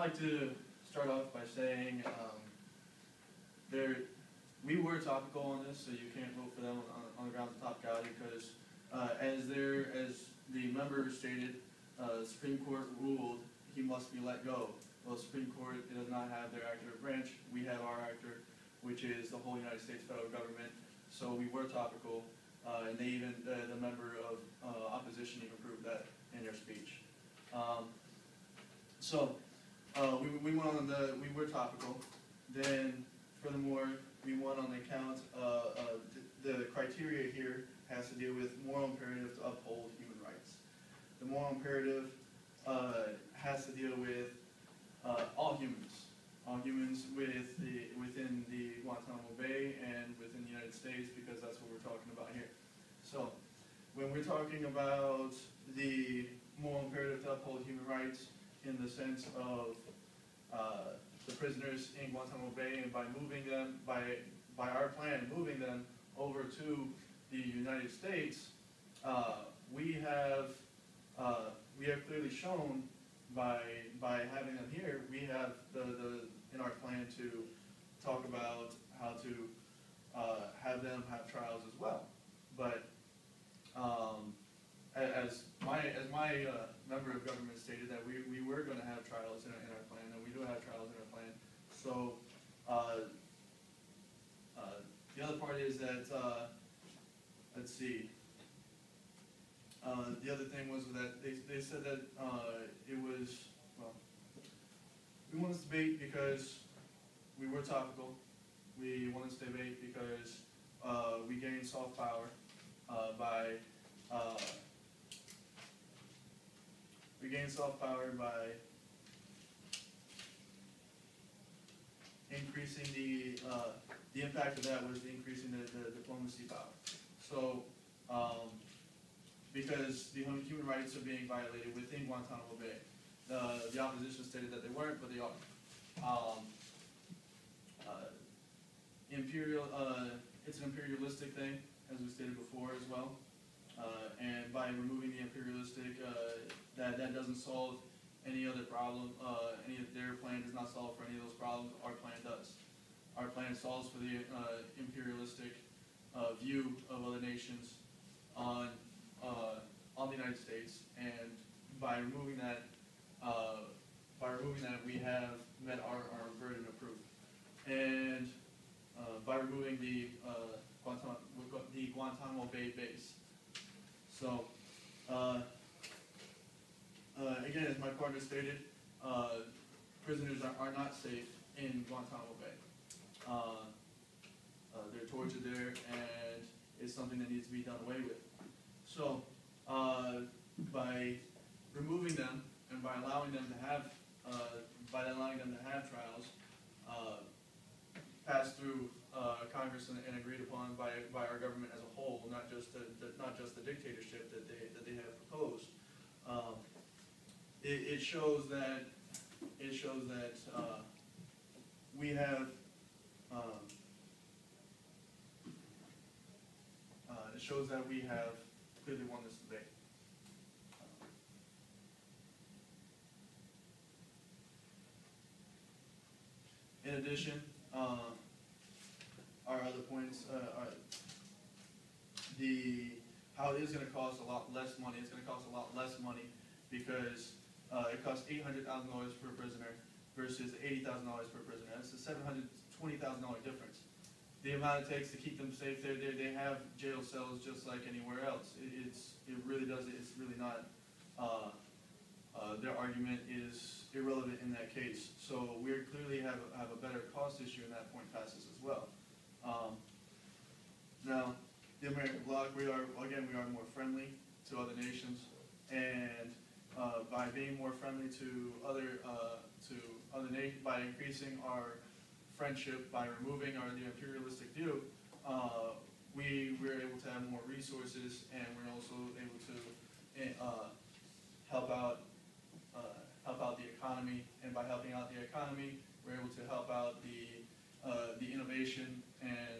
like to start off by saying we were topical on this, so you can't vote for them on the grounds of top guy because as the member stated, the Supreme Court ruled he must be let go. Well, the Supreme Court does not have their actor branch. We have our actor, which is the whole United States federal government. So we were topical, and they even the member of opposition even proved that in their speech. We went on we were topical. Then, furthermore, we went on the account the criteria here has to deal with moral imperative to uphold human rights. The moral imperative has to deal with all humans within the Guantanamo Bay and within the United States, because that's what we're talking about here. So, when we're talking about the moral imperative to uphold human rights in the sense of the prisoners in Guantanamo Bay, and by moving them, by our plan, moving them over to the United States, we have clearly shown by having them here, we have in our plan to talk about how to have them have trials as well. But as my member of government stated, that we were going to have trials in our plan, and we do have trials in our plan. So the other part is that let's see. The other thing was that they said that it was, well, we wanted to debate because we were topical. We wanted to debate because we gained soft power by increasing the impact of that was increasing the diplomacy power. So because the human rights are being violated within Guantanamo Bay. The opposition stated that they weren't, but they are. It's an imperialistic thing, as we stated before as well. And by removing the imperialistic, that doesn't solve any other problem. Their plan does not solve for any of those problems. Our plan does. Our plan solves for the imperialistic view of other nations on the United States, and by removing that, we have met our burden of proof. And by removing the Guantanamo Bay base. So, again, as my partner stated, prisoners are not safe in Guantanamo Bay. They're tortured there, and it's something that needs to be done away with. So, by removing them and by allowing them to have trials, passed through Congress and agreed upon by our government as a whole, not just the dictatorship that they have proposed. It shows that we have. It shows that we have clearly won this debate. In addition, our other points are how it is going to cost a lot less money. It's going to cost a lot less money because it costs $800,000 per prisoner versus $80,000 per prisoner. That's a $720,000 difference. The amount it takes to keep them safe, they have jail cells just like anywhere else. It really does. It's really not. Their argument is irrelevant in that case. So we clearly have a better cost issue, and that point passes as well. Now, the American bloc, we are more friendly to other nations, and by being more friendly to other nations, by increasing our friendship, by removing the imperialistic view, we're able to have more resources, and we're also able to help out the economy, and by helping out the economy, we're able to help out the innovation and